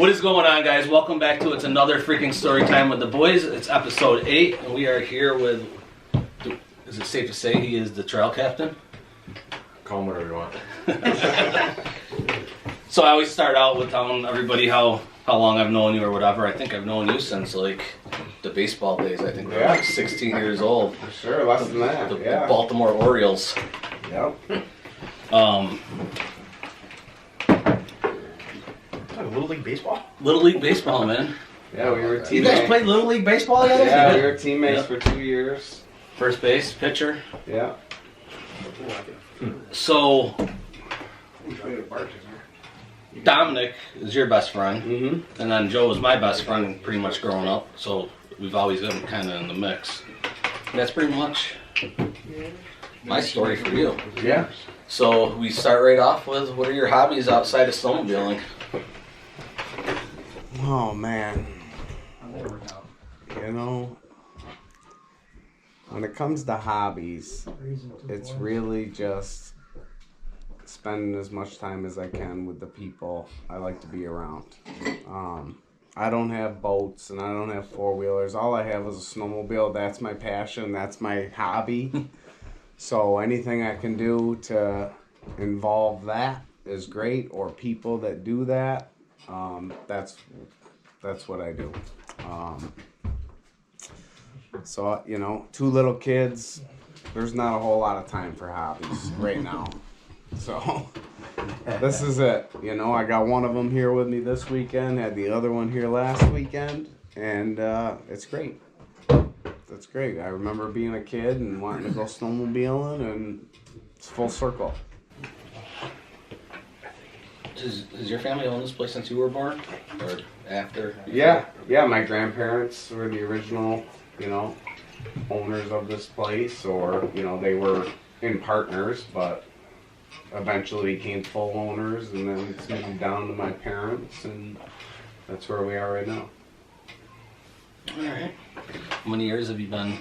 What is going on, guys? Welcome back to It's Another Freaking Story Time with the Boys. It's episode 8, and we are here with, is it safe to say he is the trail captain? Call him whatever you want. So I always start out with telling everybody how long I've known you or whatever. I think I've known you since like the baseball days. I think we were like 16 years old. For sure, less than that. The Baltimore Orioles. Yep. Little League Baseball? Little League Baseball, man. Yeah, we were teammates. You guys played Little League Baseball together? Yeah, we were teammates for 2 years. First base, pitcher. Yeah. So Dominic is your best friend, Mm-hmm. and then Joe was my best friend pretty much growing up, so we've always been kind of in the mix. And that's pretty much my story for you. Yeah. So we start right off with, what are your hobbies outside of snowmobiling? Oh, man. You know, when it comes to hobbies, it's really just spending as much time as I can with the people I like to be around. I don't have boats and I don't have four-wheelers. All I have is a snowmobile. That's my passion. That's my hobby. So anything I can do to involve that is great, or people that do that, that's what I do. So, you know, 2 little kids, there's not a whole lot of time for hobbies right now. So this is it. You know, I got one of them here with me this weekend, had the other one here last weekend, and it's great. That's great. I remember being a kid and wanting to go snowmobiling, and it's full circle. Does your family own this place since you were born, or after? Yeah, my grandparents were the original, you know, owners of this place, or, you know, they were in partners, but eventually became full owners, and then it's moved down to my parents, and that's where we are right now. Alright. How many years have you been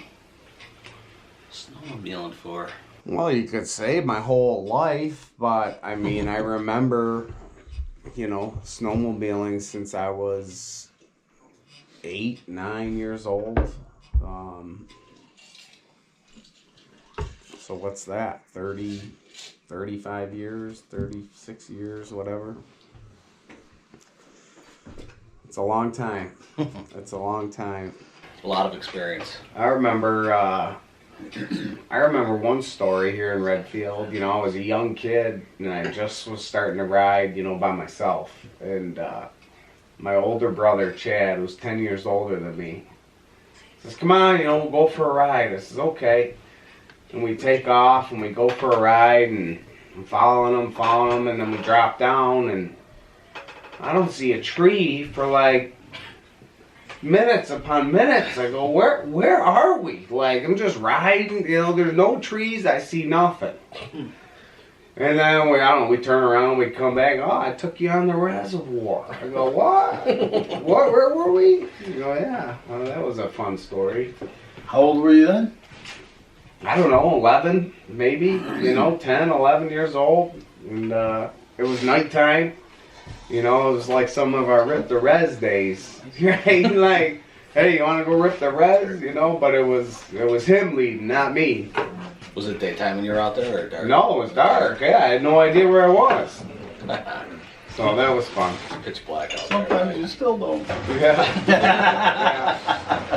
snowmobiling for? Well, you could say my whole life, but I mean, I remember, you know, snowmobiling since I was 8, 9 years old. So what's that? 35 years, 36 years, whatever. It's a long time. It's a long time. A lot of experience. I remember one story here in Redfield. You know, I was a young kid and I just was starting to ride, you know, by myself. And my older brother, Chad, was 10 years older than me, says, "Come on, you know, we'll go for a ride." I says, "Okay." And we take off and we go for a ride, and I'm following him, and then we drop down and I don't see a tree for like minutes upon minutes. I go, where are we? Like, I'm just riding, you know, there's no trees, I see nothing. And then we turn around, we come back, "Oh, I took you on the reservoir." I go, "What? Where were we?" You go, "Yeah, well, that was a fun story." How old were you then? I don't know, 11, maybe, you know, 10, 11 years old. And it was nighttime. You know, it was like some of our Rip the Res days. Right? Like, "Hey, you want to go rip the res?" You know, but it was him leading, not me. Was it daytime when you were out there, or dark? No, it was dark. Yeah, I had no idea where I was. So that was fun. It's pitch black out Sometimes there. you still don't. Yeah.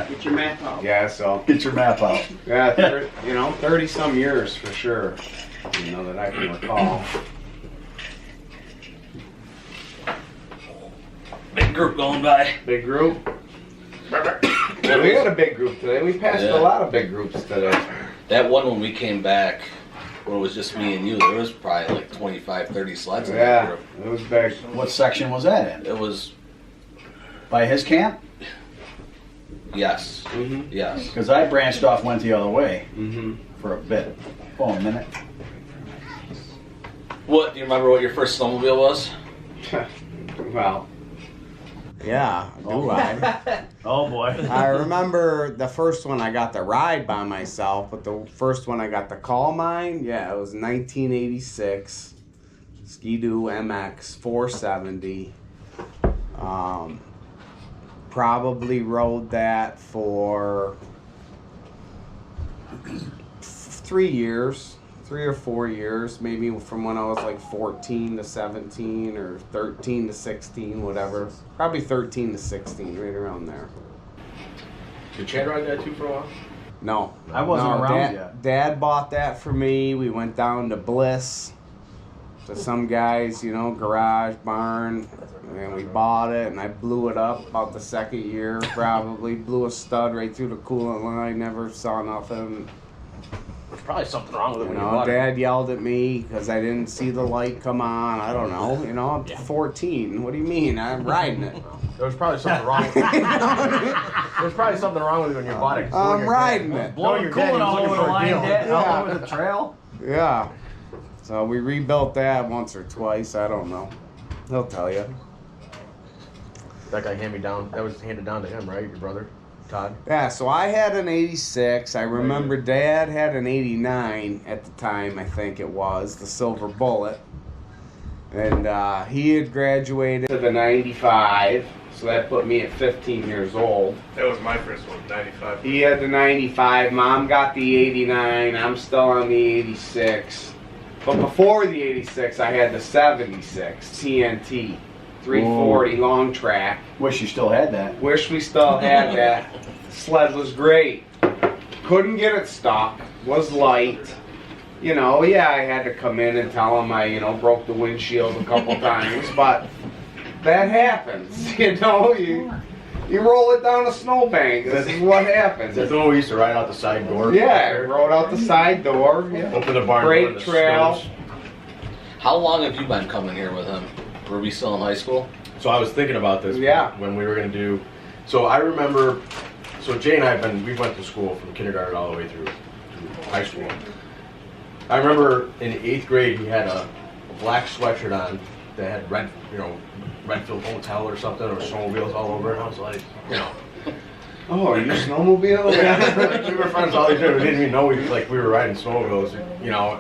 Get your map out. Yeah, so. Get your map out. Yeah, 30 some years for sure. You know, that I can recall. Big group going by. Big group. Yeah, we got a big group today. We passed a lot of big groups today. That one when we came back, when it was just me and you, there was probably like 25, 30 sleds in that Yeah, group. it was big. What section was that in? It was, By his camp? yes, Mm-hmm. yes. Because I branched off, went the other way Mm-hmm. for a bit. Oh, a minute. What, do you remember what your first snowmobile was? Well. Yeah, do I? Oh boy. I remember the first one I got to ride by myself, but the first one I got to call mine, yeah, it was 1986. Ski-Doo MX 470. Probably rode that for 3 years, 3 or 4 years, maybe from when I was like 14 to 17 or 13 to 16, whatever. Probably 13 to 16, right around there. Did Chad ride that too for a while? No. I wasn't No, around Dad, yet. Dad bought that for me. We went down to Bliss, to some guy's, garage, barn, and we bought it, and I blew it up about the second year, probably. Blew a stud right through the coolant line, never saw nothing. There's probably something wrong with it when you bought Dad yelled at me because I didn't see the light come on. I don't know. I'm 14. What do you mean? I'm riding it. There was probably something wrong. There's probably something wrong with it when you bought it. I'm riding it. Blowing your daddy coolant all was over the looking for a line, deal. Dad, Yeah. all over the trail. Yeah. So we rebuilt that once or twice. I don't know. He'll tell you. That guy handed me down. That was handed down to him, right? Your brother, Todd. Yeah, so I had an 86. I remember Dad had an 89 at the time, I think it was, the Silver Bullet. And he had graduated to the 95, so that put me at 15 years old. That was my first one, 95. He had the 95, Mom got the 89, I'm still on the 86. But before the 86, I had the 76 TNT 340 long track. Wish you still had that. Wish we still had that. Sled was great. Couldn't get it stuck. Was light. I had to come in and tell him I, broke the windshield a couple times, but that happens. You roll it down a snowbank. This is what happens. That's the one we used to ride out the side door. Yeah, I rode out the side door. Yeah. Open the barn door. Great and the trail. snows. How long have you been coming here with him? Were we still in high school? So I was thinking about this. Yeah. When we were gonna do. So I remember. So Jay and I we went to school from kindergarten all the way through high school. I remember in 8th grade he had a black sweatshirt on that had Redfield Hotel or something, or snowmobiles all over it. And I was like, Oh, are you snowmobile? we were friends all these years. We didn't even know we were riding snowmobiles,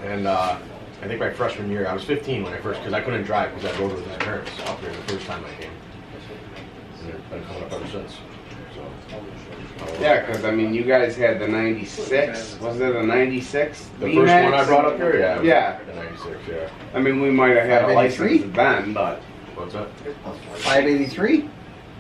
and I think my freshman year, I was 15 when because I couldn't drive because I rode with his parents up here the first time I came. And they've been coming up ever since. So, Yeah, because you guys had the 96. Was it a 96? the first one I brought up here, yeah. Yeah. The 96, yeah. We might have had a 583? license then, but What's that? 583?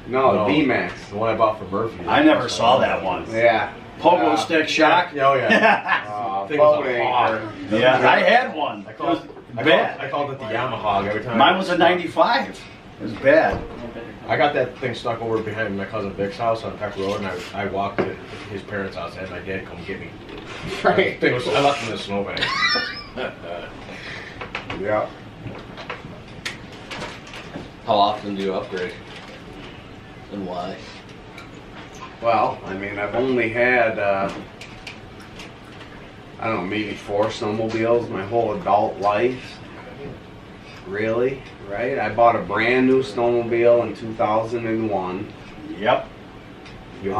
no, No. B-Max. The one I bought for Murphy. I never saw that one. Yeah. Pogo stick shock. Yeah, oh yeah. Thing was Boat a anchor. hog. Yeah, I had one. I It was called bad. I called it the Yamaha every time. Mine was a 95. It was bad. I got that thing stuck over behind my cousin Vic's house on Peck Road, and I walked to his parents' house and had my dad come get me. Right. Thing was, I left him in the snowbank. Yeah. How often do you upgrade? And why? Well, I've only had, I don't know, maybe 4 snowmobiles my whole adult life. Really? Right? I bought a brand new snowmobile in 2001. Yep. You had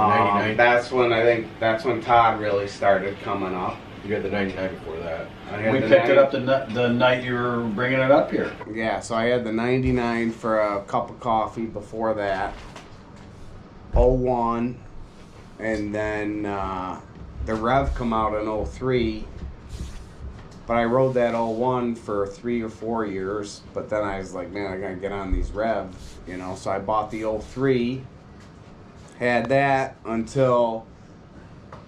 the 99. That's when Todd really started coming up. You had the 99 before that. I had We the picked it 90 up the night you were bringing it up here. Yeah, so I had the 99 for a cup of coffee before that. 01. And then the Rev come out in 03. But I rode that 01 for 3 or 4 years. But then I was like, man, I gotta get on these Revs, So I bought the 03. Had that until,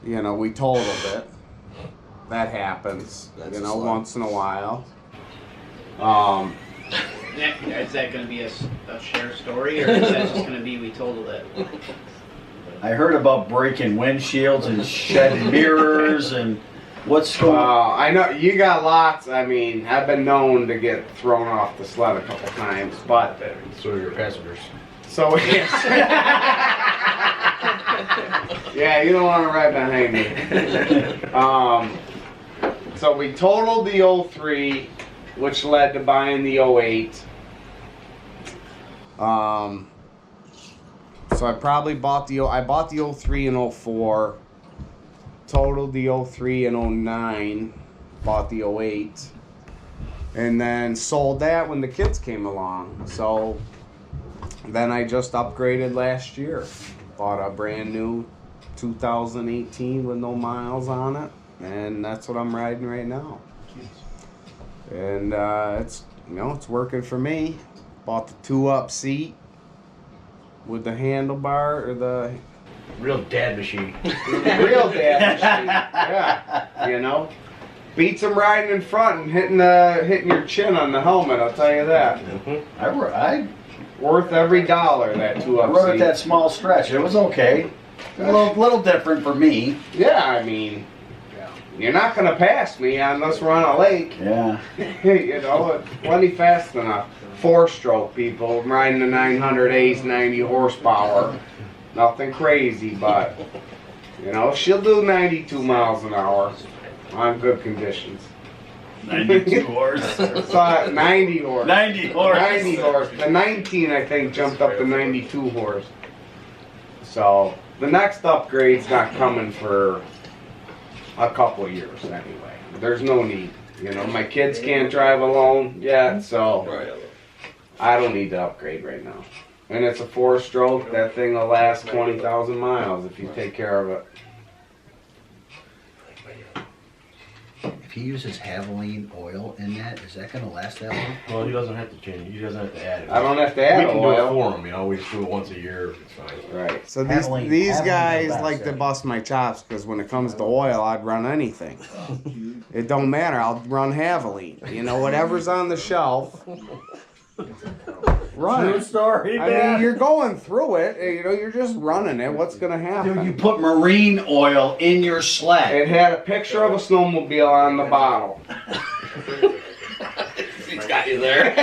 we totaled it. That happens, That's a sled. once in a while. Is that going to be a share story, or is that just going to be we totaled it? I heard about breaking windshields and shedding mirrors and what's going on. I know you got lots. I've been known to get thrown off the sled a couple times, but So are your passengers. so yes. Yeah, you don't want to ride behind me. So we totaled the 03, which led to buying the 08. So I probably bought the 03 and 04. Totaled the 03 and 09, bought the 08, and then sold that when the kids came along. So then I just upgraded last year. Bought a brand new 2018 with no miles on it, and that's what I'm riding right now. And it's it's working for me. Bought the 2-up seat with the handlebar or the Real dad machine. real dad machine. Yeah, beats them riding in front and hitting your chin on the helmet. I'll tell you that. I Worth every dollar, that 2-up rode it seat. that small stretch. It was okay. A little different for me. Yeah, I mean, you're not gonna pass me unless we're on a lake. Yeah. It's plenty fast enough. 4-stroke people riding the 900 A's, 90 horsepower. Nothing crazy, but she'll do 92 miles an hour on good conditions. 92 horse. So 90 horse. 90 horse. 90 horse. The 19, I think, jumped up to 92 horse. So the next upgrade's not coming for a couple of years anyway. There's no need. My kids can't drive alone yet, so I don't need to upgrade right now. And it's a 4-stroke. That thing will last 20,000 miles if you take care of it. If he uses Havoline oil in that, is that going to last that long? Well, he doesn't have to change it. He doesn't have to add it. I don't have to add We can do it oil. for him, we just do it once a year. It's fine. Right. So Havoline- these Haviline's guys the best, like to yeah. bust my chops because when it comes to oil, I'd run anything. It don't matter. I'll run Havoline. Whatever's on the shelf. Run True it. story, I man. mean, you're going through it. You're just running it. What's gonna happen? Dude, you put marine oil in your sled. It had a picture of a snowmobile on the bottle. He's got you there.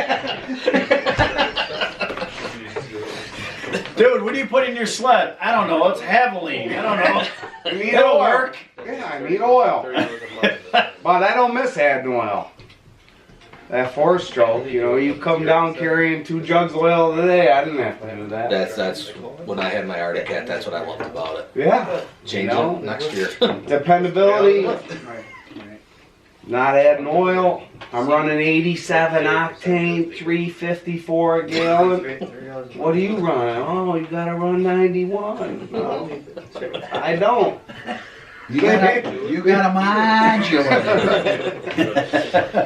Dude, what do you put in your sled? I don't know. It's Havoline. I don't know. I need It'll oil. work. Yeah, I need oil. But I don't miss adding oil. That 4-stroke, you come down carrying 2 jugs of oil a day. I didn't have to do that. That's when I had my Arctic Cat. That's what I loved about it. Yeah. Change it next year. Dependability, Right. not adding oil. I'm running 87 octane, 354 a gallon. What are you running? Oh, you gotta run 91. No, I don't. You got a modular.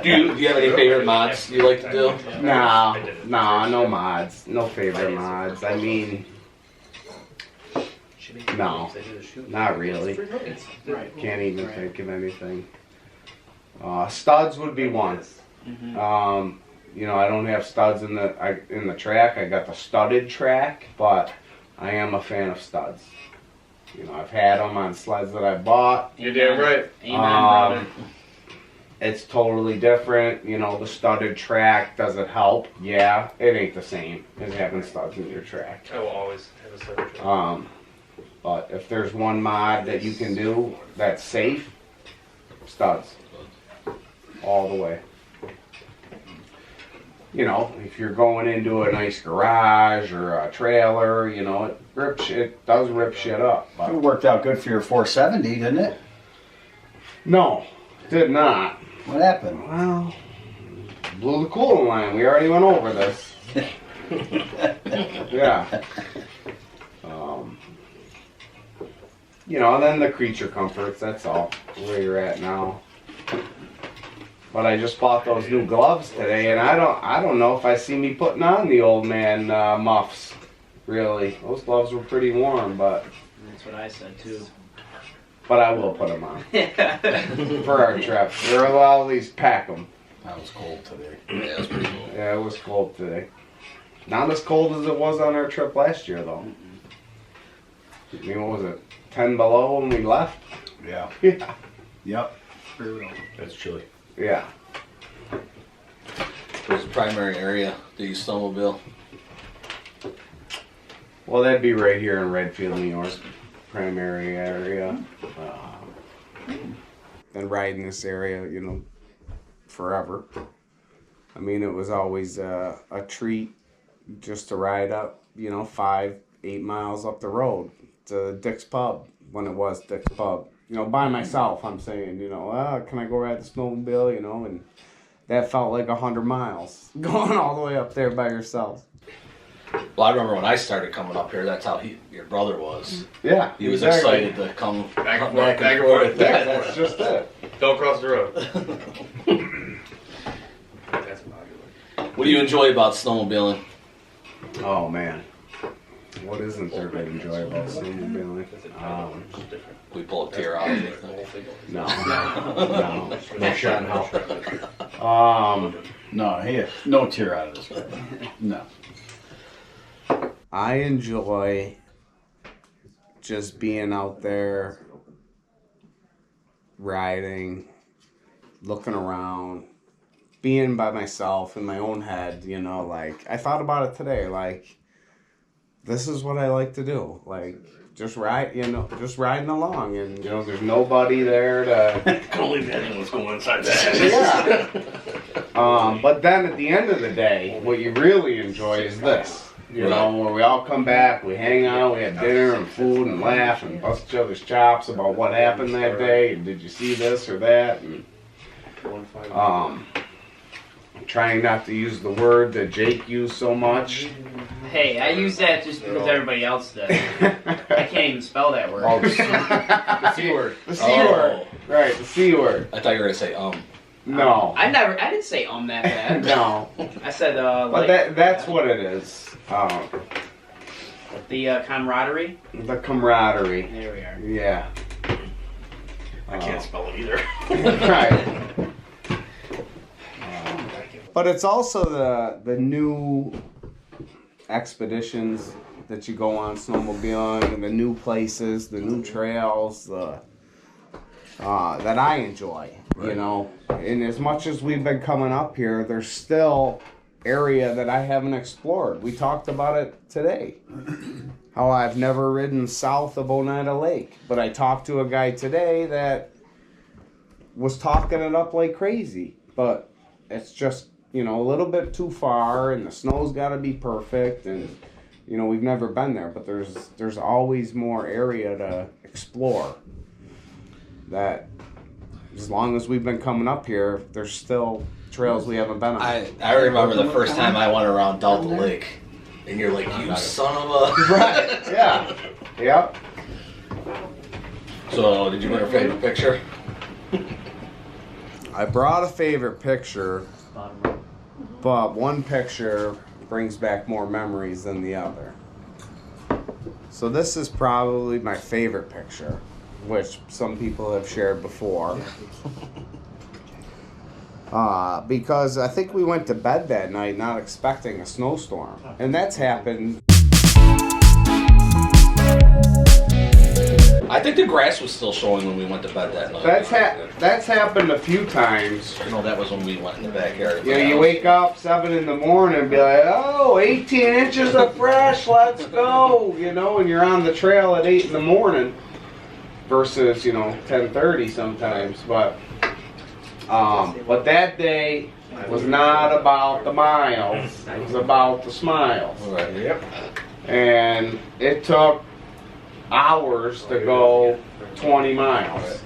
Do you have any favorite mods you like to do? No mods. No favorite mods. I mean, no, not really. Can't even think of anything. Studs would be one. I don't have studs in the track. I got the studded track, but I am a fan of studs. I've had them on sleds that I bought. You're damn right. Amen, brother. It's totally different. The studded track, does it help? Yeah, it ain't the same as having studs in your track. I will always have a sled track. But if there's one mod that you can do that's safe, studs. All the way. If you're going into a nice garage or a trailer, it does rip shit up. It But worked out good for your 470, didn't it? no, did not. What happened? Well, blew the coolant line. We already went over this. Yeah. And then the creature comforts, that's all, where you're at now. But I just bought those new gloves today, and I don't know if I see me putting on the old man muffs, really. Those gloves were pretty warm, but That's what I said too. I will put them on for our trip. Or I'll at least pack them. That was cold today. Yeah, it was pretty cool. Yeah, it was cold today. Not as cold as it was on our trip last year, though. I mean, what was it? 10 below when we left? Yeah. Yeah. Yep. Brutal. That's chilly. Yeah. Where's the primary area that you snowmobile? Well, that'd be right here in Redfield, New York. Primary area. Been riding this area, forever. I mean, it was always a treat just to ride up, 5-8 miles up the road to Dick's Pub, when it was Dick's Pub. By myself, I'm saying, can I go ride the snowmobile, and that felt like 100 miles going all the way up there by yourself. Well, I remember when I started coming up here, that's how your brother was. Yeah, He was exactly. excited to come Back and back forth, back and and forth. forth. Yeah, that's just it. Don't cross the road. That's popular. What do you enjoy about snowmobiling? Oh man, what isn't there to enjoy about snowmobiling? We pull a tear out of it. No, No shot in hell. No, he has no tear out of this guy. No. I enjoy just being out there, riding, looking around, being by myself in my own head, you know, like, I thought about it today, like, this is what I like to do, like, just ride, you know, just riding along, and, you know, there's nobody there to... I can only imagine what's going inside that. Yeah. But then at the end of the day, what you really enjoy is this. You know, where we all come back, we hang out, we have dinner and food and laugh and bust each other's chops about what happened that day, and did you see this or that, and trying not to use the word that Jake used so much. Hey, I use that just because everybody else does. I can't even spell that word. Oh, the C word. The C Oh. word. Right, the C word. I thought you were gonna say No. I didn't say that bad. No. I said But that's what it is. The camaraderie. The camaraderie. There we are. Yeah. I can't spell it either. Right. But it's also the new expeditions that you go on snowmobiling, and the new places, the new trails, that I enjoy. You know, and as much as we've been coming up here, there's still area that I haven't explored. We talked about it today. How I've never ridden south of Oneida Lake, but I talked to a guy today that was talking it up like crazy, but it's just, you know, a little bit too far, and the snow's got to be perfect, and you know, we've never been there, but there's always more area to explore. That as long as we've been coming up here, there's still trails we haven't been on. I remember the first time I went around Delta Lake, and you're like, you son of a... Right, yeah. Yep. So, did you bring a favorite picture? I brought a favorite picture, but one picture brings back more memories than the other. So this is probably my favorite picture, which some people have shared before. Because I think we went to bed that night not expecting a snowstorm. And that's happened. I think the grass was still showing when we went to bed that night. That's happened a few times. You know, that was when we went in the backyard. You know, you wake up 7 in the morning and be like, oh, 18 inches of fresh, let's go. You know, and you're on the trail at 8 in the morning versus, you know, 10:30 sometimes. But that day was not about the miles. It was about the smiles. Right. Yep. And it took hours to go 20 miles.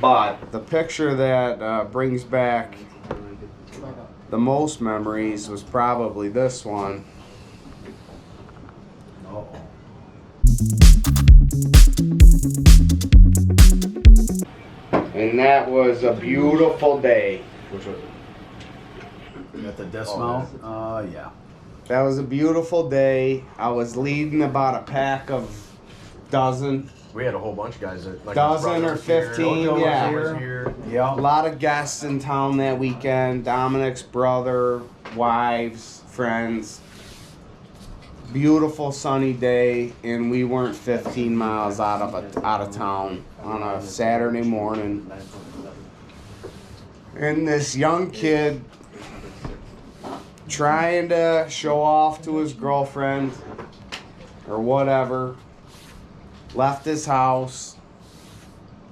But the picture that brings back the most memories was probably this one. And that was a beautiful day. Which was it? You got the dismount? Yeah. That was a beautiful day. I was leading about a pack of dozen. We had a whole bunch of guys that like Dozen or 15, yeah. Here. A Yeah. lot of guests in town that weekend. Dominic's brother, wives, friends. Beautiful sunny day, and we weren't 15 miles out of town on a Saturday morning. And this young kid trying to show off to his girlfriend or whatever left his house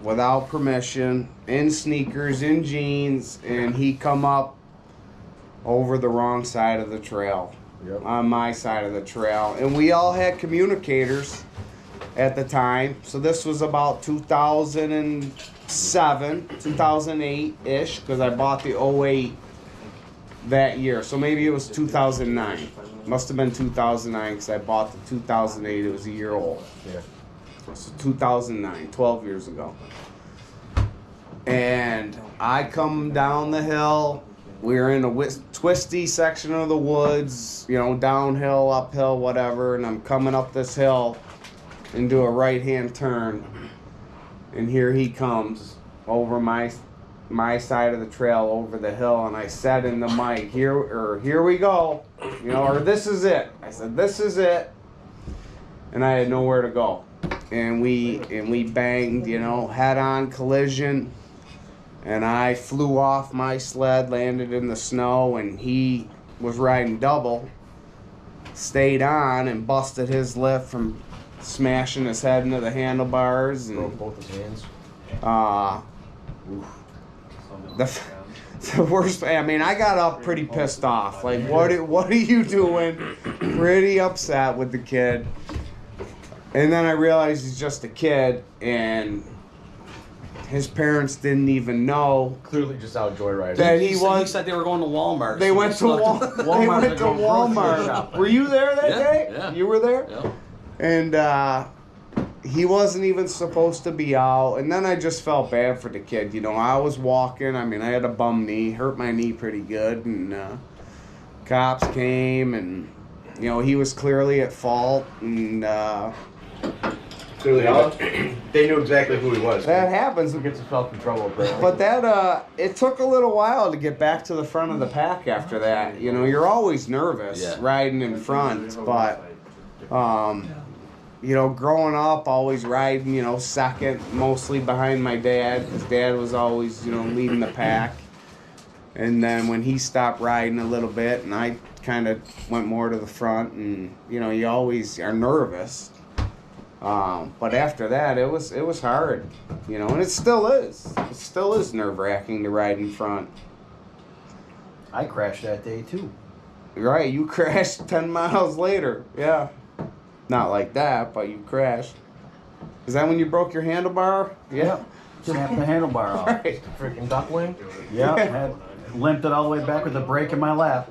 without permission, in sneakers, in jeans, and he come up over the wrong side of the trail. Yep. On my side of the trail. And we all had communicators at the time. So this was about 2007, 2008-ish, because I bought the 08 that year. So maybe it was 2009. Must have been 2009 because I bought the 2008. It was a year old. Yeah. So 2009, 12 years ago. And I come down the hill. We're in a twisty section of the woods, you know, downhill, uphill, whatever. And I'm coming up this hill and do a right-hand turn. And here he comes over my side of the trail over the hill. And I said in the mic, here we go, you know, or this is it. I said, this is it. And I had nowhere to go. And we banged, you know, head-on collision. And I flew off my sled, landed in the snow, and he was riding double, stayed on and busted his lip from smashing his head into the handlebars. And Broke both his hands. The worst, I mean, I got up pretty pissed off. Like, what are you doing? Pretty upset with the kid. And then I realized he's just a kid, and his parents didn't even know Clearly just out joyriding. that He he said was. they were going to Walmart. They so went he to snuck Walmart. They went to Walmart. Were you there that Yeah, day? yeah. You were there? Yeah. And he wasn't even supposed to be out. And then I just felt bad for the kid. You know, I was walking. I mean, I had a bum knee, hurt my knee pretty good. And cops came, and, you know, he was clearly at fault. And Clearly, they knew exactly who he was. that happens. Who gets himself in trouble, apparently. But that, it took a little while to get back to the front of the pack after that. You know, you're always nervous riding in front, but, you know, growing up, always riding, you know, second, mostly behind my dad. His dad was always, you know, leading the pack. And then when he stopped riding a little bit, and I kind of went more to the front, and, you know, you always are nervous. But after that, it was hard, you know, and it still is. It still is nerve-wracking to ride in front. I crashed that day too. Right, you crashed 10 miles later. Yeah. Not like that, but you crashed. Is that when you broke your handlebar? Yeah. Snapped the handlebar off. Right. Freaking duck wing. Yeah, had limped it all the way back with a brake in my lap.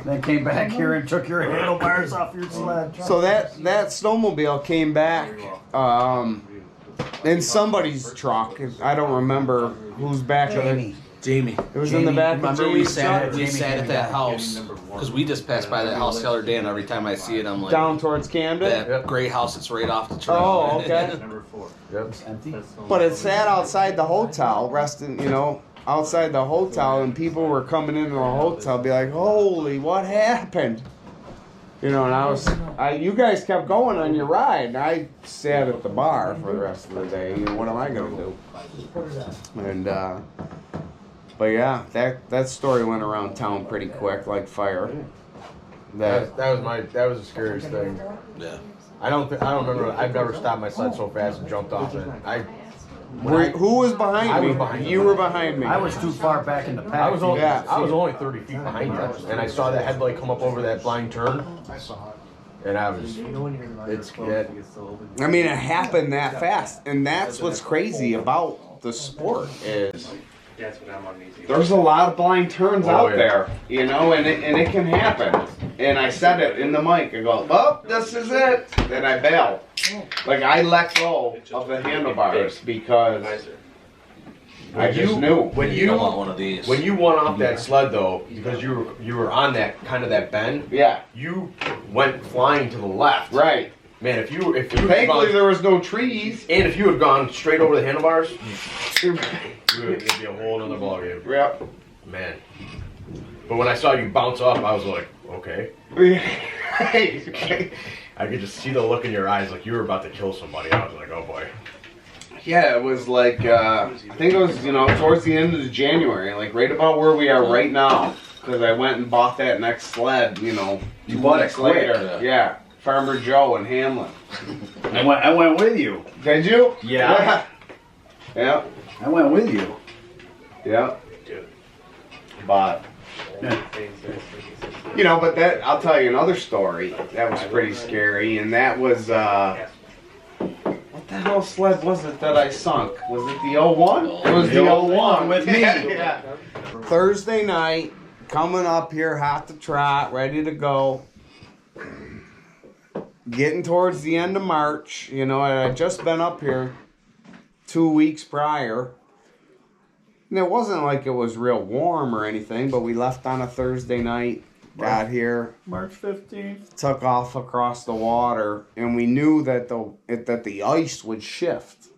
Then came back here and took your handlebars off your sled. So that snowmobile came back in somebody's truck. I don't remember whose back of it. Jamie. It was in the back of Remember we Jamie's sat truck. we sat at that house because we just passed by that house the other day, and every time I see it, I'm like, Down towards Camden? that gray house that's right off the trail. Oh, okay. Number 4. Yep. It's empty. But it sat outside the hotel, resting, you know, outside the hotel, and people were coming into the hotel, be like, "Holy, what happened?" You know, and you guys kept going on your ride, and I sat at the bar for the rest of the day. You know, what am I gonna do? And but yeah, that story went around town pretty quick, like fire. That was the scariest thing. Yeah. I don't remember. I've never stopped my sled so fast and jumped off it. Who was behind I me? was behind you you. were behind me. I was too far back in the pack. I was only Yeah. I was only 30 feet behind you, and I saw that headlight come up over that blind turn, and I was. It's good. I mean, it happened that fast, and that's what's crazy about the sport is That's what I'm on easy. there's a lot of blind turns Oh, out yeah. there, you know, and it can happen. And I said it in the mic. I go, "Oh, this is it." Then I bailed. Like I let go of the handlebars because I just knew. When You don't want you one of these. when you went off that sled though, because you were on that kind of that bend, Yeah, you went flying to the left. right. Man, if you had Thankfully, gone, there was no trees. and if you had gone straight over the handlebars, it'd be a whole other ballgame. Yep. Man. But when I saw you bounce off, I was like, okay. I could just see the look in your eyes, like you were about to kill somebody. I was like, oh boy. Yeah, it was like, I think it was, you know, towards the end of January, like right about where we are right now. Because I went and bought that next sled, you know, You 2 bought it weeks quick. later. Yeah, Farmer Joe in Hamlin. I went with you. Did you? Yeah. Yeah. I went with you. Yeah. But, you know, but that, I'll tell you another story. That was pretty scary, and that was, what the hell sled was it that I sunk? Was it the 01? It was the 01 with me. Yeah. Thursday night, coming up here, hot to trot, ready to go. Getting towards the end of March, you know, I had just been up here 2 weeks prior. And it wasn't like it was real warm or anything, but we left on a Thursday night, got here, March 15th. took off across the water, and we knew that the ice would shift.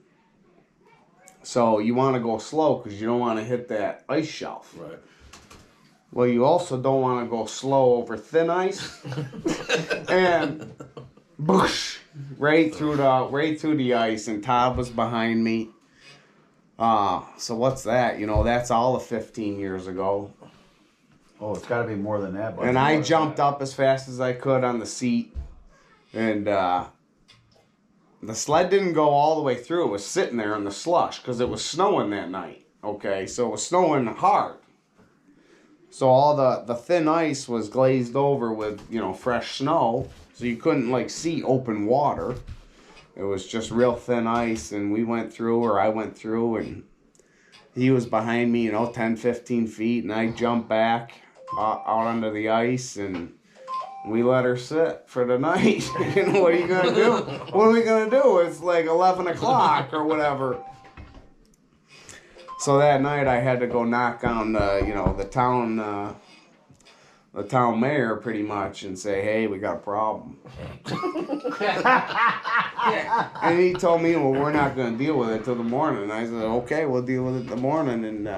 So you want to go slow because you don't want to hit that ice shelf. Right. Well, you also don't want to go slow over thin ice, and boosh, right through the ice. And Todd was behind me. So what's that? You know, that's all of 15 years ago. Oh, it's got to be more than that. Buddy. And I jumped up as fast as I could on the seat, and the sled didn't go all the way through. It was sitting there in the slush because it was snowing that night. Okay, so it was snowing hard. So all the thin ice was glazed over with, you know, fresh snow, so you couldn't like see open water. It was just real thin ice, and we went through, or I went through, and he was behind me, you know, 10, 15 feet, and I jumped back out onto the ice, and we let her sit for the night. You know, what are you going to do? What are we going to do? It's like 11 o'clock or whatever. So that night I had to go knock on the town mayor pretty much and say, hey, we got a problem. And he told me, well, we're not going to deal with it till the morning. And I said, okay, we'll deal with it in the morning. And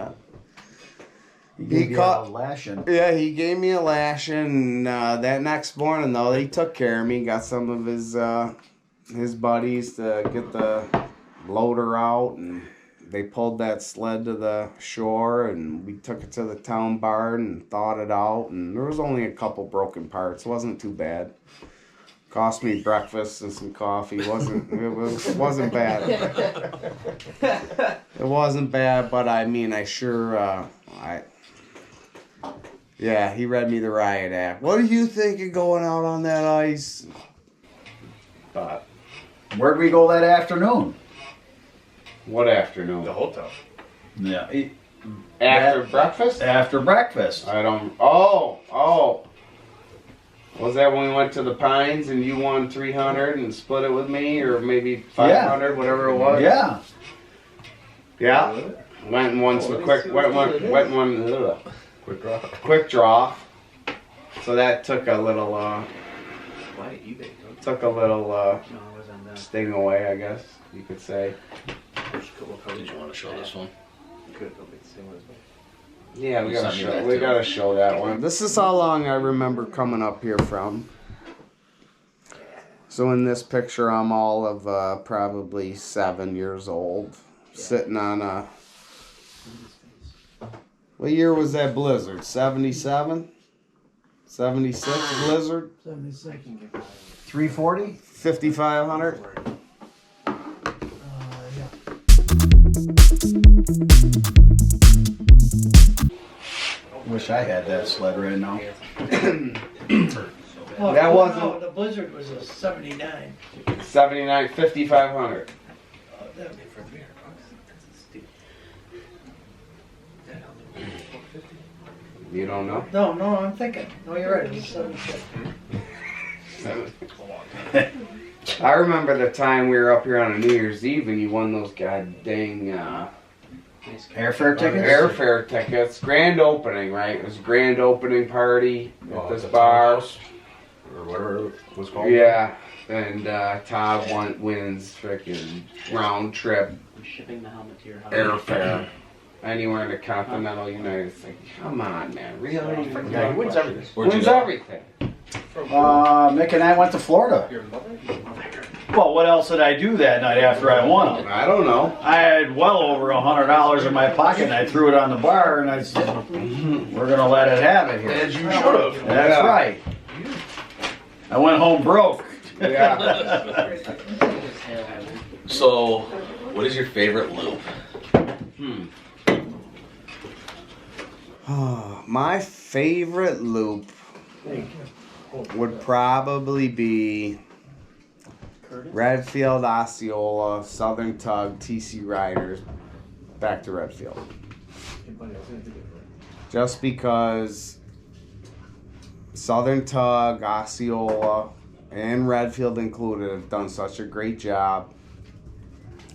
he caught a lashing. Yeah, he gave me a lashing. That next morning, though, he took care of me. Got some of his buddies to get the loader out, and they pulled that sled to the shore, and we took it to the town barn and thawed it out. And there was only a couple broken parts. It wasn't too bad. Cost me breakfast and some coffee. It wasn't bad. It wasn't bad, but I mean, yeah, he read me the riot act. What do you think of going out on that ice? But where'd we go that afternoon? What afternoon? The hotel. Yeah. After breakfast? After breakfast. I don't. Oh. Was that when we went to the Pines and you won 300 and split it with me, or maybe 500, whatever it was? Yeah. Yeah. Went and won some quick draw. So that took a little sting away, I guess you could say. Did you want to show this one? Yeah, we gotta show that one. This is how long I remember coming up here from. So in this picture, I'm all of probably 7 years old, sitting on a. What year was that blizzard? 77? 76 blizzard? 76. 340? 5,500? Yeah. Wish I had that sled right now. Oh, That wasn't- No, the Blizzard was a 79. 79, 5,500. Oh, that would be for beer. You don't know? No, I'm thinking. No, you're right. It was 76. I remember the time we were up here on a New Year's Eve and you won those god dang Airfare tickets? airfare tickets. Grand opening, right? It was a grand opening party at this bar. Or whatever it was called. Yeah. And Todd wins freaking round trip Shipping the helmet to your house. airfare anywhere in the continental United States. Come on, man. Really? Yeah, he wins everything. Where'd you Wins go? everything. Mick and I went to Florida. Your mother? Well, what else did I do that night after I won them? I don't know. I had well over $100 in my pocket, and I threw it on the bar, and I said, we're going to let it have it here. As you should have. That's Yeah. right. I went home broke. Yeah. So, what is your favorite loop? My favorite loop would probably be Redfield, Osceola, Southern Tug, TC Riders, back to Redfield. just because Southern Tug, Osceola, and Redfield included have done such a great job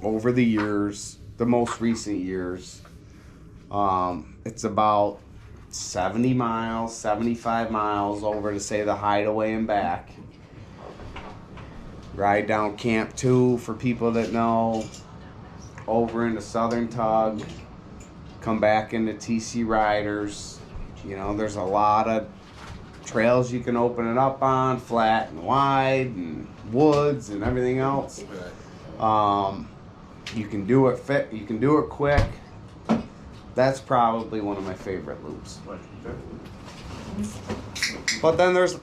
over the years, the most recent years. It's about 70 miles, 75 miles over to say the Hideaway and back. Ride down Camp 2 for people that know, over into Southern Tug, come back into TC Riders. You know, there's a lot of trails you can open it up on, flat and wide and woods and everything else. You can do it fit, you can do it quick. That's probably one of my favorite loops. But then there's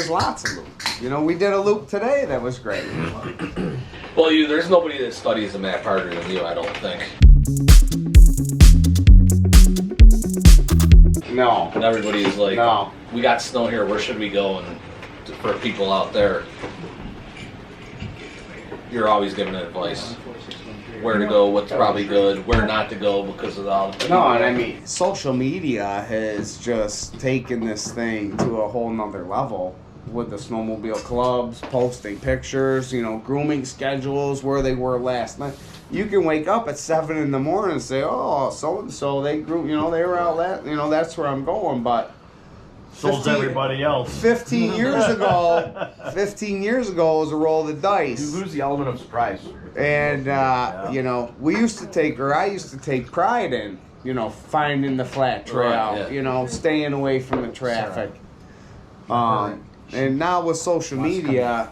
lots of loops. You know, we did a loop today that was great. Well, there's nobody that studies the map harder than you, I don't think. No. And everybody is like, No. we got snow here, where should we go? And for people out there, you're always giving advice. Where to go, what's probably good, where not to go because of all the... No, and I mean, social media has just taken this thing to a whole nother level with the snowmobile clubs, posting pictures, you know, grooming schedules, where they were last night. You can wake up at 7 in the morning and say, oh, so-and-so, they grew, you know, they were out that, you know, that's where I'm going, but... So's everybody else. 15 years ago, 15 years ago was a roll of the dice. You lose the element of surprise. And, you know, I used to take pride in, you know, finding the flat trail, Right, yeah. you know, staying away from the traffic. And now with social media,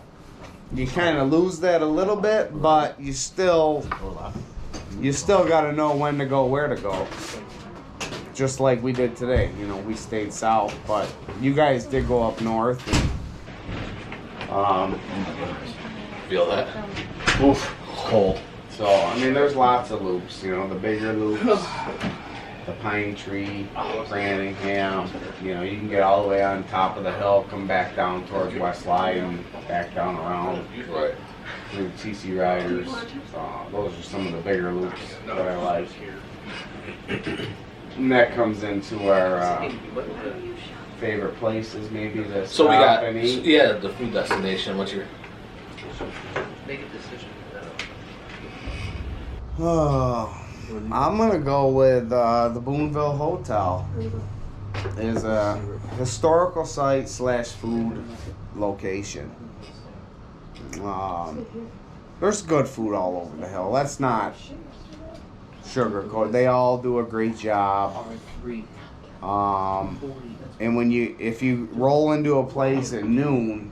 you kind of lose that a little bit, but you still got to know when to go, where to go. Just like we did today, you know, we stayed south, but you guys did go up north. And, Feel that? oof. Cold. So, I mean, there's lots of loops, you know, the bigger loops, the Pine Tree, Branningham, you know, you can get all the way on top of the hill, come back down towards West Line and back down around Right. through TC Riders. Those are some of the bigger loops that I like. And that comes into our favorite places, maybe the So we stop got, and eat. yeah, the food destination. What's your... Make a decision. Oh, I'm gonna go with the Boonville Hotel. Is a historical site / food location. There's good food all over the hill. That's not sugarcoat. They all do a great job. And if you roll into a place at noon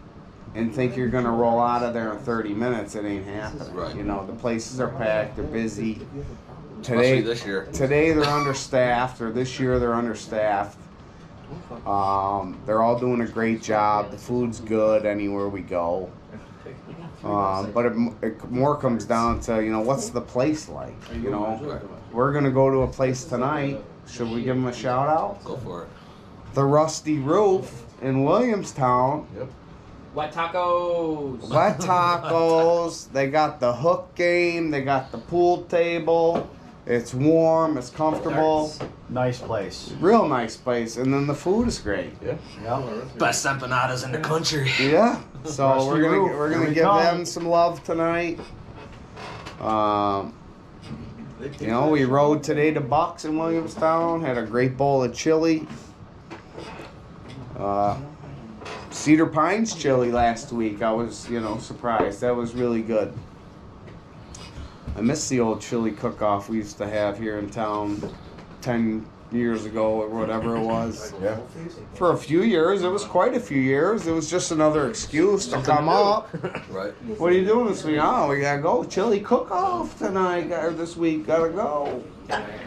and think you're gonna roll out of there in 30 minutes, it ain't happening. Right. You know, the places are packed, they're busy. Especially this year. Today they're understaffed, or this year they're understaffed. They're all doing a great job. The food's good anywhere we go. But it more comes down to, you know, what's the place like? You know, we're gonna go to a place tonight. Should we give them a shout out? Go for it. The Rusty Roof in Williamstown. Yep. Wet tacos. Wet tacos. They got the hook game. They got the pool table. It's warm. It's comfortable. Nice place. Real nice place. And then the food is great. Yeah. Yeah. Best empanadas in the country. Yeah. So Rusty Roof. we're Here gonna we give come. them some love tonight. You know, we rode today to Bucks in Williamstown. Had a great bowl of chili. Cedar Pines chili last week. I was, you know, surprised. That was really good. I miss the old chili cook-off we used to have here in town 10 years ago or whatever it was. Yeah. For a few years. It was quite a few years. It was just another excuse to come up. Right. What are you doing this week? Oh, we gotta go chili cook-off tonight, or this week. Gotta go.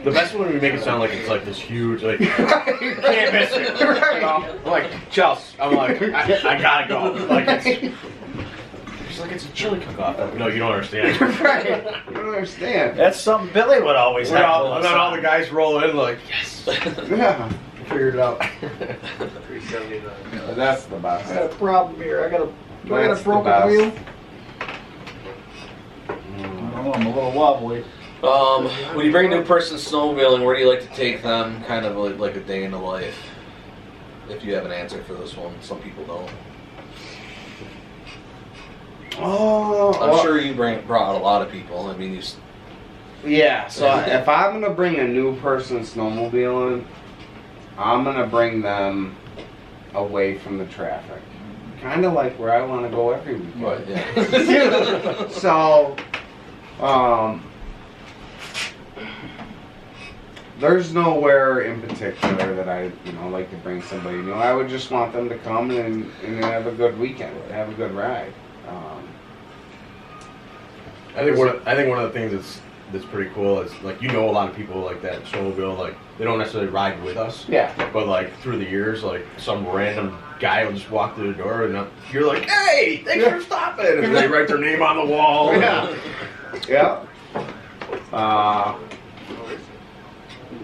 The best one when we make it sound like it's like this huge, like, you can't miss it. You know? I'm like, Chelsea, I'm like, I gotta go. Like, it's like it's a chili cook-off. No, you don't understand. Right. You don't understand. That's something Billy would always And have. then all the guys roll in like, yes, Yeah. figured it out. But that's the I got a best. problem here. Do I got That's a the broken best. wheel? Oh, I'm a little wobbly. When you bring a new person snowmobiling, where do you like to take them? Kind of like a day in the life. If you have an answer for this one, some people don't. Oh, I'm sure you brought a lot of people. I mean, yeah. So if I'm gonna bring a new person snowmobiling, I'm gonna bring them away from the traffic. Kind of like where I want to go every weekend. Right, yeah. So, there's nowhere in particular that I, like to bring somebody new. I would just want them to come and have a good weekend, have a good ride. I think one of the things that's pretty cool is like a lot of people like that snowmobile, like they don't necessarily ride with us. Yeah. But like through the years, like some random guy will just walk through the door and you're like, hey, thanks for stopping, and they write their name on the wall. Yeah. Yeah.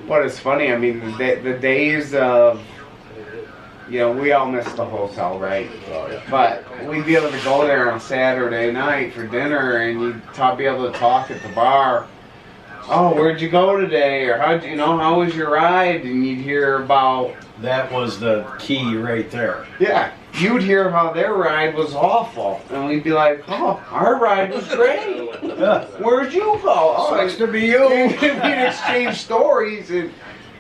But it's funny. I mean, the days of, we all miss the hotel, right? Oh yeah. But we'd be able to go there on Saturday night for dinner, and you'd be able to talk at the bar. Oh, where'd you go today? Or how was your ride? And you'd hear about. That was the key right there. Yeah, you'd hear how their ride was awful, and we'd be like, "Oh, our ride was great. Where'd you go?" Oh, Sucks to be you. We'd exchange stories, and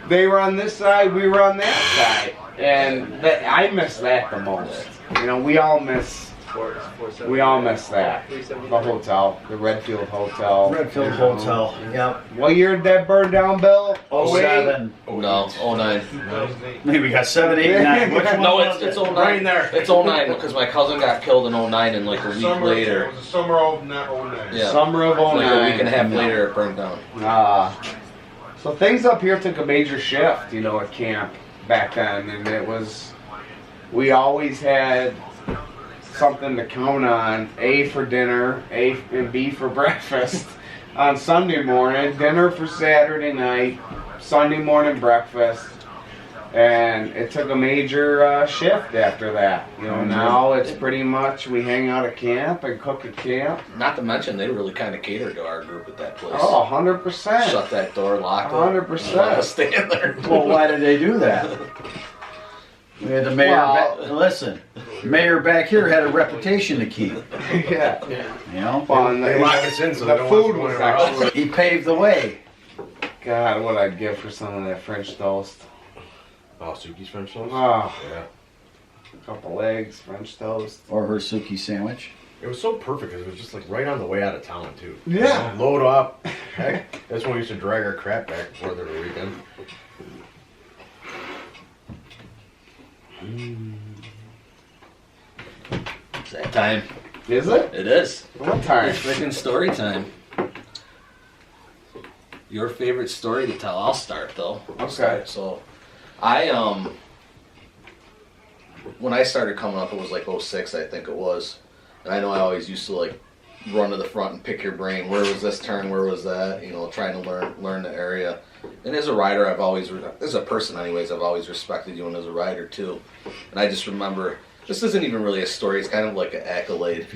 they were on this side, we were on that side, and I miss that the most. We all miss that. The hotel, the Redfield Hotel. Redfield Hotel. Yep. What year did that burn down, Bill? 07. No, 09. Maybe we got 7, 8, 9. Which one No, was it's it? 09. Right in there. It's 09 because my cousin got killed in 09 and like a week later. It was the summer of 09. Yeah. Summer of 09. Like a week and a half later, it burned down. So things up here took a major shift, at camp back then, and we always had something to count on, A for dinner, and B for breakfast on Sunday morning, dinner for Saturday night, Sunday morning breakfast, and it took a major shift after that. Now it's pretty much we hang out at camp and cook at camp. Not to mention, they really kind of catered to our group at that place. Oh, 100%. Shut that door, locked it. 100%. Let us stay in there. Well, why did they do that? We had the mayor. Listen, mayor back here had a reputation to keep. Yeah. Well, and They lock us in so they the don't want food us was going around. actually. He paved the way. God, what I'd give for some of that French toast. Oh, Suki's French toast? Oh, Yeah. a couple eggs, French toast. Or her Suki sandwich. It was so perfect because it was just like right on the way out of town too. Yeah. Load up. Heck, that's when we used to drag our crap back before the weekend. It's that time. Is it? It is. What time? It's freaking story time. Your favorite story to tell? I'll start though. Okay. So, when I started coming up, it was like 06, I think it was. And I know I always used to like run to the front and pick your brain. Where was this turn? Where was that? Trying to learn the area. And as a rider, as a person anyways, I've always respected you, and as a rider too. And I just remember, this isn't even really a story, it's kind of like an accolade.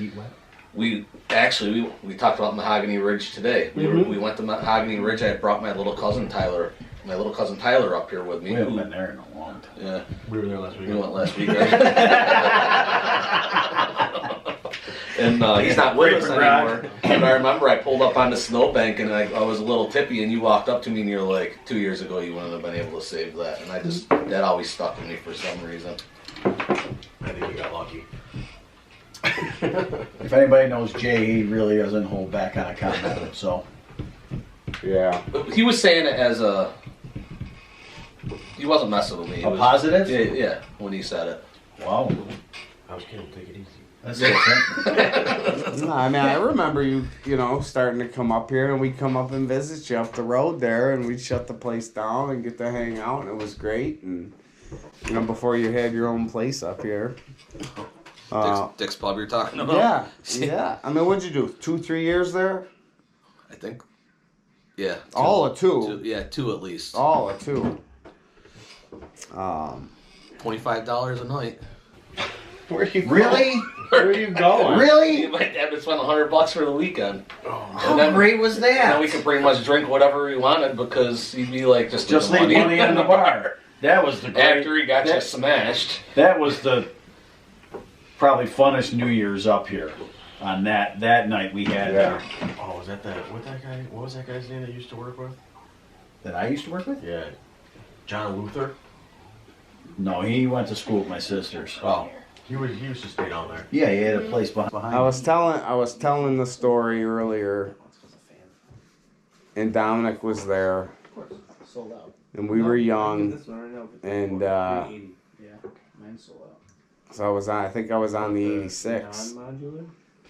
We talked about Mahogany Ridge today. We went to Mahogany Ridge. I had brought my little cousin Tyler up here with me. We haven't been there in a long time. Yeah. We were there last week. We went last week, right? And he's not with us anymore. But I remember I pulled up on the snowbank and I was a little tippy, and you walked up to me and you're like, 2 years ago you wouldn't have been able to save that. And that always stuck with me for some reason. I think we got lucky. If anybody knows Jay, he really doesn't hold back on a comment. So Yeah. He was saying it as he wasn't messing with me. a positive. Yeah, when he said it. Wow, I was kidding, take it easy. that's different. No, I mean, I remember you starting to come up here, and we'd come up and visit you up the road there, and we'd shut the place down and get to hang out, and it was great. And before you had your own place up here. Dick's Pub you're talking about? Yeah. I mean, what'd you do? 2-3 years there? I think. Yeah. All of two. Yeah, 2 at least. All of 2. $25 a night. Where you Really? Where are you going? Really? My dad would spend $100 for the weekend. How great was And then that? we could pretty much drink whatever we wanted because he'd be like, just Just leave money in the bar. That was the great. After he got you smashed. That was the probably funnest New Year's up here. On that night we had Oh, was that what was that guy's name that you used to work with? that I used to work with. Yeah. John Luther? No, he went to school with my sisters. Oh. He used to stay down there. Yeah, he had a place behind. I was telling the story earlier, and Dominic was there, Sold out. and we were young, and Yeah, mine's sold out. so I think I was on the 86.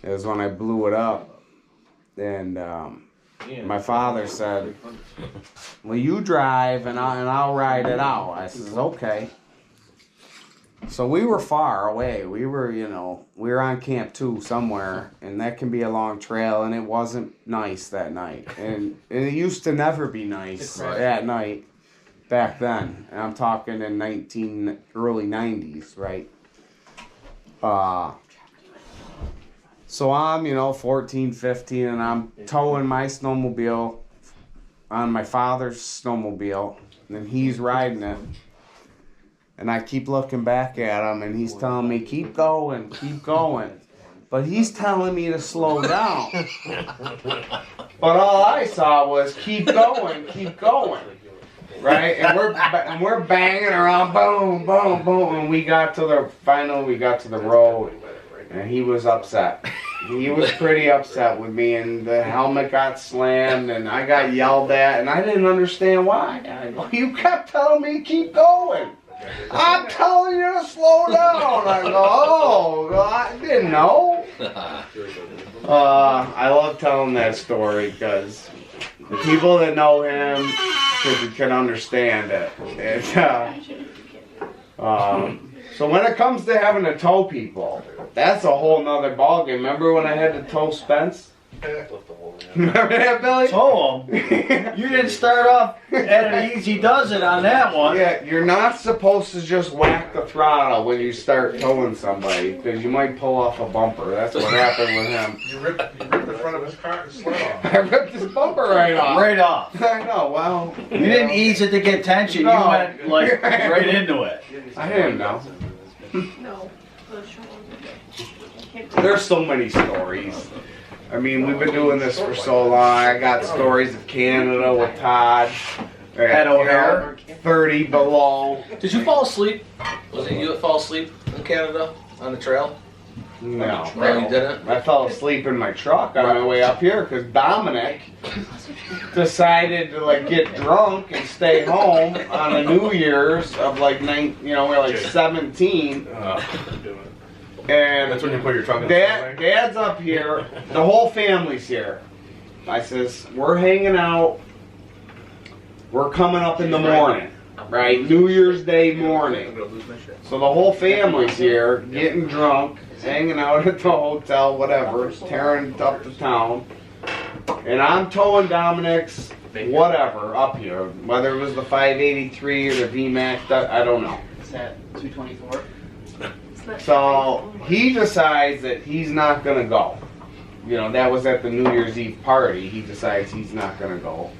It was when I blew it up, and my father said, "Well, you drive and I'll ride it out." I says, "Okay." So we were far away. We were on Camp 2 somewhere, and that can be a long trail, and it wasn't nice that night. And it used to never be nice at night back then. And I'm talking in early 90s, right? So I'm, 14, 15, and I'm towing my snowmobile on my father's snowmobile, and he's riding it. And I keep looking back at him, and he's telling me, keep going, keep going. But he's telling me to slow down. But all I saw was, keep going, right? And we're banging around, boom, boom, boom. And finally we got to the road, and he was upset. He was pretty upset with me, and the helmet got slammed, and I got yelled at, and I didn't understand why. You kept telling me to keep going. I'm telling you to slow down. I go, oh, I didn't know. I love telling that story because the people that know him can understand it. So when it comes to having to tow people, that's a whole nother ballgame. Remember when I had to tow Spence? Remember that, Billy? Tow him. You didn't start off at an easy does it on that one. Yeah, you're not supposed to just whack the throttle when you start towing somebody because you might pull off a bumper. That's what happened with him. You ripped the front of his car and slid off. I ripped his bumper right off. Right off. I know, well. You didn't ease it to get tension. No. You went like right into it. I didn't know. No. There's so many stories. I mean, we've been doing this for so long. I got stories of Canada with Todd. Had O'Hare. 30 below. Did you fall asleep? Was it you that fell asleep in Canada on the trail? No. No, you didn't? I fell asleep in my truck on my way up here because Dominic decided to get drunk and stay home on a New Year's of we're like 17. And That's when you put your trunk in the Dad's up here. The whole family's here. I says, we're hanging out. We're coming up in the morning, right? New Year's Day morning. So the whole family's here, getting drunk, hanging out at the hotel, whatever, tearing up the town. And I'm towing Dominic's whatever up here, whether it was the 583 or the VMAX, I don't know. Is that 224? So he decides that he's not gonna go. That was at the New Year's Eve party. He decides he's not gonna go.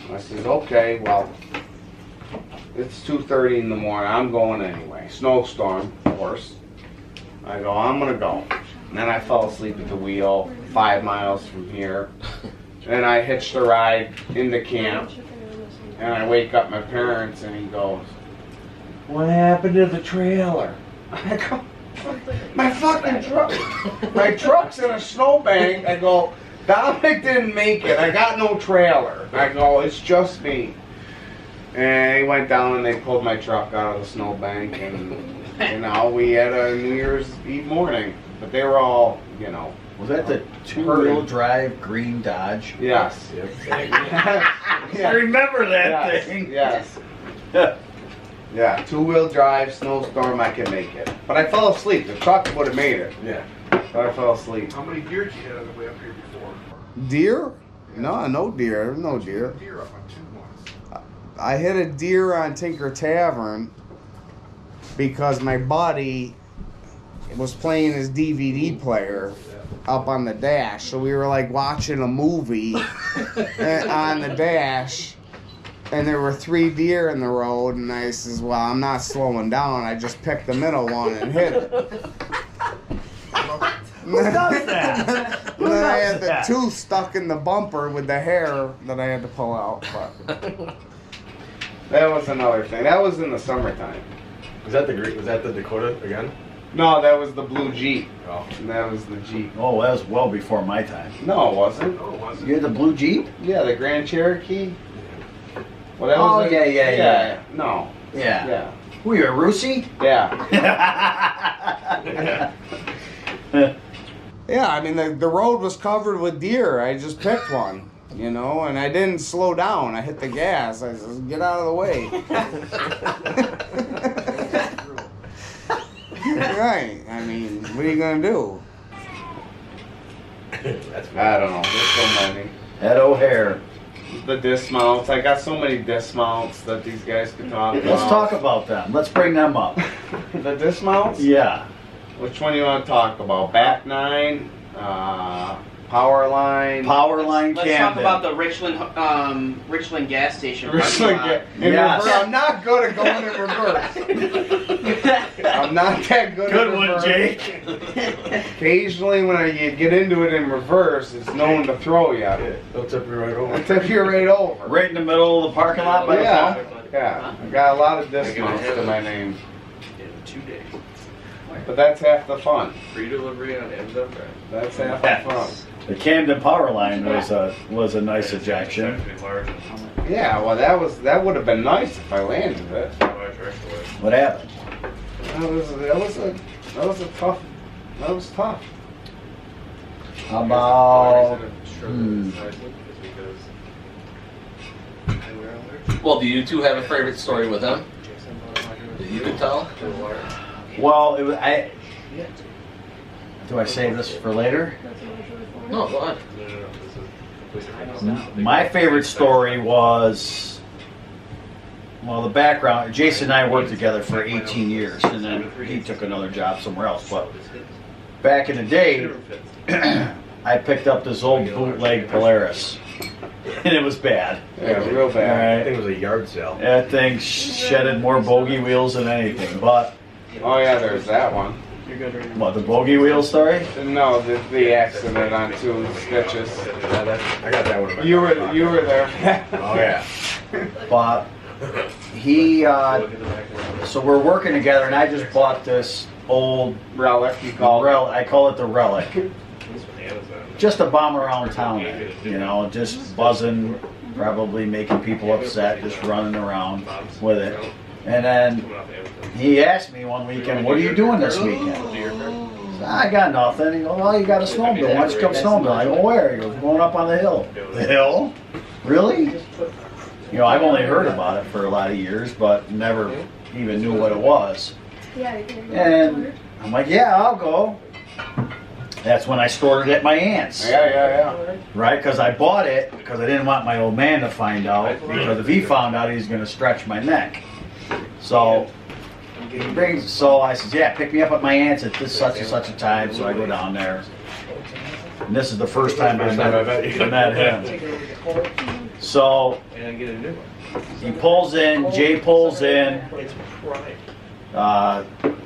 I says, okay, well, it's 2:30 in the morning. I'm going anyway. Snowstorm, of course. I go, I'm gonna go. And then I fell asleep at the wheel 5 miles from here. And I hitched a ride into camp. And I wake up my parents and he goes, what happened to the trailer? I go, my fucking truck. My truck's in a snowbank. I go, Dominic didn't make it. I got no trailer. I go, it's just me. And he went down and they pulled my truck out of the snowbank. And, we had a New Year's Eve morning. But they were all, Was that the two-wheel drive green Dodge? Yes. I remember that thing. Yes. Yeah, two-wheel drive, snowstorm, I can make it. But I fell asleep. The truck would have made it. Yeah. But I fell asleep. How many deer did you hit on the way up here before? Deer? No deer. No deer. Deer up on 2 months. I hit a deer on Tinker Tavern because my buddy was playing his DVD player up on the dash. So we were like watching a movie on the dash, and there were 3 deer in the road, and I says, well, I'm not slowing down. I just picked the middle one and hit it. Who does that? Who Then I does had the that? tooth stuck in the bumper with the hair that I had to pull out. But that was another thing. That was in the summertime. Was that the Dakota again? No, that was the blue Jeep. Oh. That was the Jeep. Oh, that was well before my time. No, it wasn't. No, it wasn't. You had the blue Jeep? Yeah, the Grand Cherokee. Well, that Oh, was yeah. No. Yeah. Yeah. Who, you a Russie? Yeah. Yeah, I mean, the road was covered with deer. I just picked one, you know, and I didn't slow down. I hit the gas. I said, get out of the way. Right. I mean, what are you going to do? That's I don't know. There's so many. Ed O'Hare. The dismounts. I got so many dismounts that these guys could talk about. Let's talk about them. Let's bring them up. The dismounts? Yeah. Which one do you want to talk about? Back 9, Power Line. Power line Let's Camden. talk about the Richland gas station. Richland, parking in Yes. reverse. I'm not good at going in reverse. I'm not that good Good at one, reverse. Jake. Occasionally, when you get into it in reverse, it's known to throw you. They'll tip you right over. It took you right over. Right in the middle of the parking lot by the Yeah, phone? yeah. I got a lot of dismounts to my name, In 2 days. but that's half the fun. Free delivery on Amazon Prime. That's half the fun. The Camden Power Line was a nice ejection. Yeah, well, that would have been nice if I landed it. What happened? That was tough. How about Well, do you two have a favorite story with him that you could tell? well, do I save this for later? No, go ahead. My favorite story was, well, the background, Jason and I worked together for 18 years, and then he took another job somewhere else. But back in the day, I picked up this old bootleg Polaris, and it was bad. Yeah, real All bad. I think right. it was a yard sale. That thing shedded more bogey wheels than anything. But, Oh yeah, there's that one. what, the bogey wheel story? No, the accident on 2 stitches. Yeah, I got that one in my You car. were there. Oh yeah. But he, so we're working together, and I just bought this old Relic, you call it. I call it the Relic. Just a bomb around town, you know, just buzzing, probably making people upset, just running around with it. And then he asked me one weekend, what are you doing this weekend? I said, I got nothing. He goes, well, you got a snowmobile. Why don't you come snowmobile? I go, where? He goes, going up on the hill. The hill? Really? You know, I've only heard about it for a lot of years, but never even knew what it was. And I'm like, yeah, I'll go. That's when I stored it at my aunt's. Yeah. Right? Because I bought it because I didn't want my old man to find out. Because if he found out, he's going to stretch my neck. So I said, yeah, pick me up at my aunt's at this such and such a time. So I go down there. And this is the first time I met him. So he pulls in, Jay pulls in,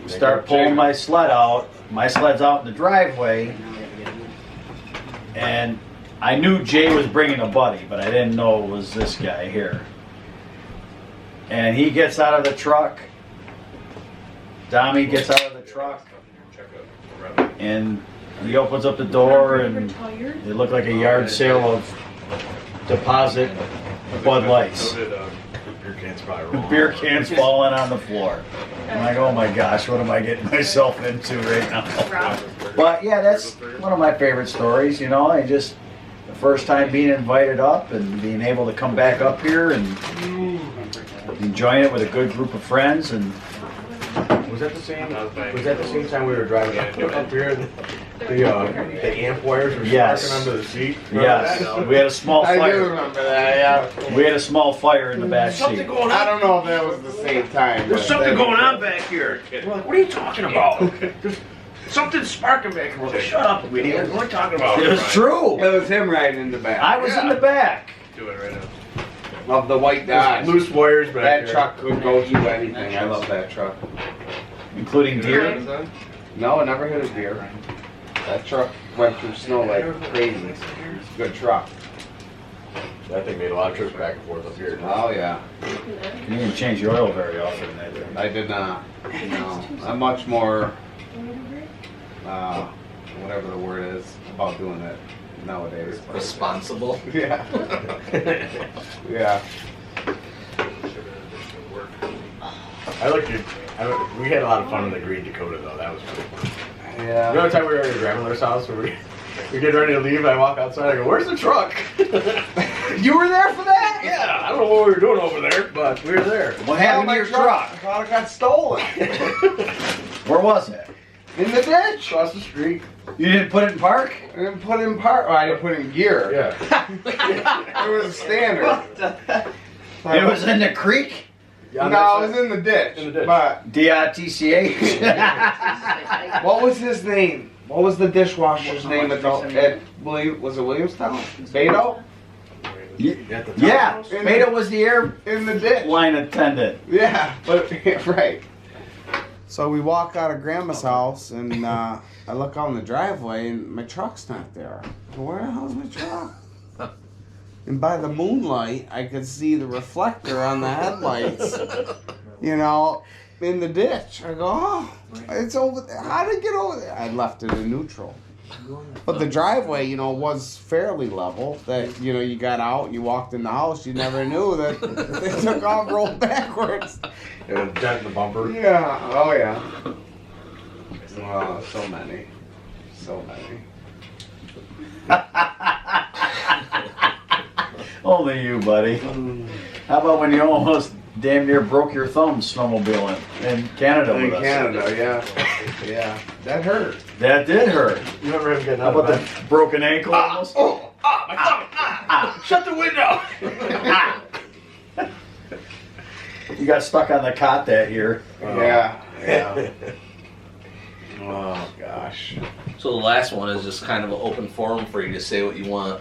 start pulling my sled out. My sled's out in the driveway, and I knew Jay was bringing a buddy, but I didn't know it was this guy here. And he gets out of the truck, Tommy gets out of the truck, and he opens up the door, and it looked like a yard sale of deposit Bud Lights. Beer cans falling on the floor. I'm like, oh my gosh, what am I getting myself into right now? But yeah, that's one of my favorite stories, you know. The first time being invited up and being able to come back up here and enjoying it with a good group of friends. And Was that the same time we were driving up here? The amp wires were Yes. sparking under the seat. yes, we had a small I do fire. remember that, yeah. We had a small fire in the back seat. I don't know if that was the same time. There's but something that- going on back here. We're like, what are you talking about? Something's sparking back here. We're like, shut up, we weren't talking about It was true. It was him riding in the back. I was in the back. Do it right now. Of the white Dodge. Loose wires back That there. truck could go through anything. I love that truck. Including deer. No, it never hit a deer. That truck went through snow like crazy. It's a good truck. That thing made a lot of trips back and forth up here. Oh yeah. You didn't change the oil very often either. I did not. No, I'm much more, whatever the word is, about doing it nowadays. Responsible. Yeah. Yeah. I looked at. We had a lot of fun in the Green Dakota though. That was really fun. Yeah. The other time we were at your grandmother's house, where we get ready to leave. I walk outside. I go, "Where's the truck?" You were there for that? Yeah, I don't know what we were doing over there, but we were there. What happened to your truck? I thought it got stolen. Where was it? In the ditch. Across the street. You didn't put it in park? I didn't put in part. I didn't put in gear. Yeah. It was standard. It was in the creek? Yeah, No, it was in the ditch. In the ditch. But D-I-T-C-H? what was his name? What was the dishwasher's name at was it Williamstown? Beto? Yeah, Beta was the In the ditch. airline attendant. Yeah, but right. So we walk out of Grandma's house and I look out in the driveway and my truck's not there. Where the hell's my truck? And by the moonlight, I could see the reflector on the headlights, you know, in the ditch. I go, oh, it's over there. How did it get over there? I left it in neutral. But the driveway, you know, was fairly level. That, you know, you got out and you walked in the house, you never knew that they took off, rolled backwards. It was a dent in the bumper. Yeah, oh yeah. Oh, so many. So many. Only you, buddy. How about when you almost damn near broke your thumb snowmobiling in Canada with In us? Canada, yeah. Yeah. That hurt. That did hurt. You remember him getting How out of about bed? the broken ankle almost? My thumb! Shut the window! You got stuck on the cot that year. Yeah. Yeah. Oh gosh. So the last one is just kind of an open forum for you to say what you want.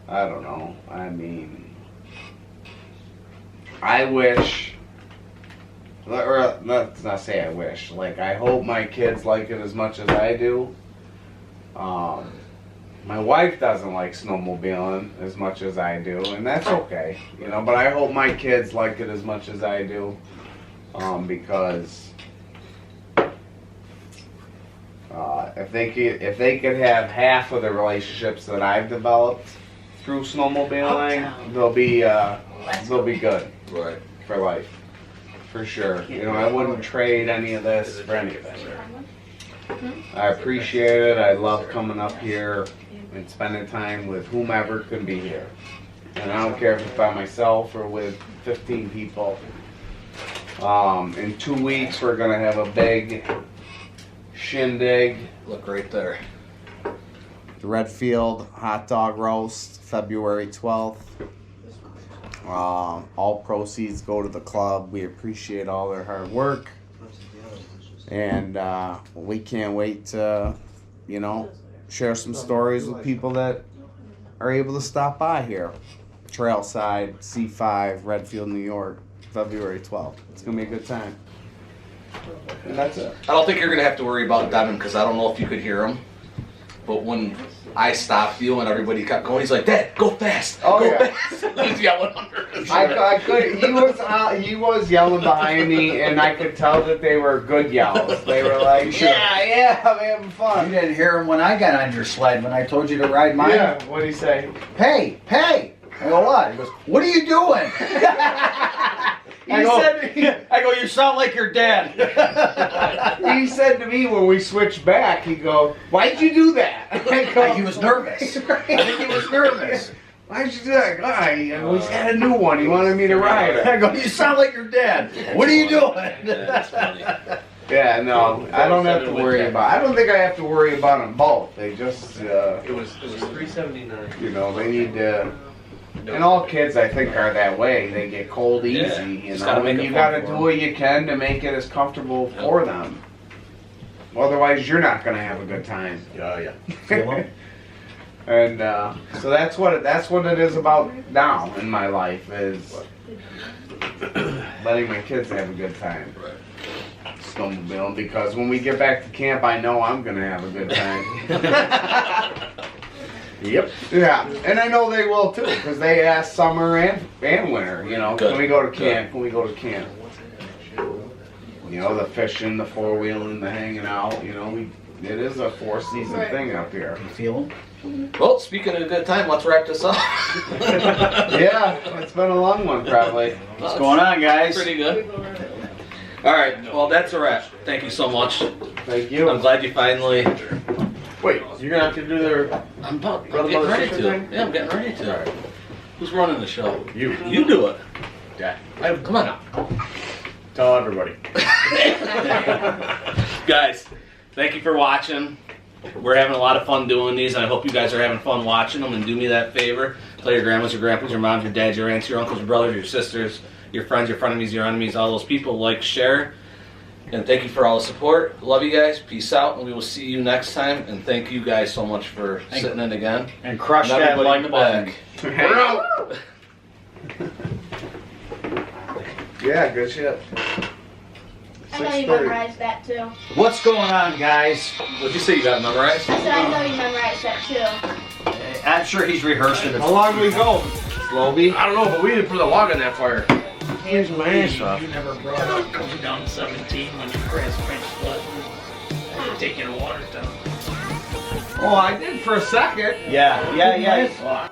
I don't know. I mean, I wish, or let's not say I wish, like I hope my kids like it as much as I do. My wife doesn't like snowmobiling as much as I do, and that's okay, you know, but I hope my kids like it as much as I do, because if they could have half of the relationships that I've developed through snowmobiling, they'll be good Right. for life, for sure. You know, I wouldn't trade any of this for anything. I appreciate it. I love coming up here and spending time with whomever can be here. And I don't care if it's by myself or with 15 people. In 2 weeks, we're gonna have a big shindig. Look right there. The Redfield Hotdog Roast, February 12th. All proceeds go to the club. We appreciate all their hard work. And we can't wait to, you know, share some stories with people that are able to stop by here. Trailside, C5 Redfield, New York, February 12th. It's going to be a good time. And that's it. I don't think you're going to have to worry about Devin because I don't know if you could hear him. But when I stopped you and everybody kept going, he's like, Dad, go fast. Oh, go yeah. fast. He's yelling under his I could. He was yelling behind me, and I could tell that they were good yells. They were like, yeah, I'm having You fun. didn't hear him when I got on your sled when I told you to ride mine? Yeah, what'd he say? Hey! I go, what? He goes, what are you doing? I go, you sound like your dad. He said to me when we switched back, he go, why'd you do that? I go, He was nervous. I think he was nervous. Why'd you do that? He's got a new one. He wanted me to ride it. I go, you sound like your dad. What are you doing? That's funny. Yeah, no, I don't have to worry about. I don't think I have to worry about them both. They just, It was $379. you know, they need to And all kids, I think, are that way. They get cold easy, Yeah. you Just know. gotta make And it you fun gotta for do 'em. what you can to make it as comfortable for them. Otherwise, you're not gonna have a good time. Yeah. Feel 'em? And so that's what it is about now in my life is letting my kids have a good time. Right. Snowmobiling, because when we get back to camp, I know I'm gonna have a good time. Yep. Yeah, and I know they will too, because they ask summer and winter. You know, Good. can we go to camp? Can we go to camp? You know, the fishing, the four wheeling, the hanging out. You know, it is a 4-season thing up here. You feel them? Well, speaking of a good time, let's wrap this up. Yeah, it's been a long one probably. What's going on, guys? Pretty good. All right, well, that's a wrap. Thank you so much. Thank I'm you. glad you finally. Wait, you're gonna have to do their. I'm Brother, getting mother, ready sister to. thing? Yeah, I'm getting ready to. Alright. Who's running the show? You. You do it. Yeah. Come on now. Tell everybody. Guys, thank you for watching. We're having a lot of fun doing these, and I hope you guys are having fun watching them. And do me that favor. Tell your grandmas, your grandpas, your moms, your dads, your aunts, your uncles, your brothers, your sisters, your friends, your frenemies, your enemies, all those people. Like, share. And thank you for all the support. Love you guys. Peace out. And we will see you next time. And thank you guys so much for sitting in again. And crush And that everybody in like the button. back. We're out. Yeah, good shit. I know you 6:30. memorized that too. What's going on, guys? What'd you say you got memorized? I said I know you memorized that too. I'm sure he's rehearsed it. How long do we go? Slowby? I don't know, but we didn't put a log on that fire. Here's my answer. You never brought up going down 17 when you crashed French Sled. Taking water down. Oh, I did for a second. Yeah.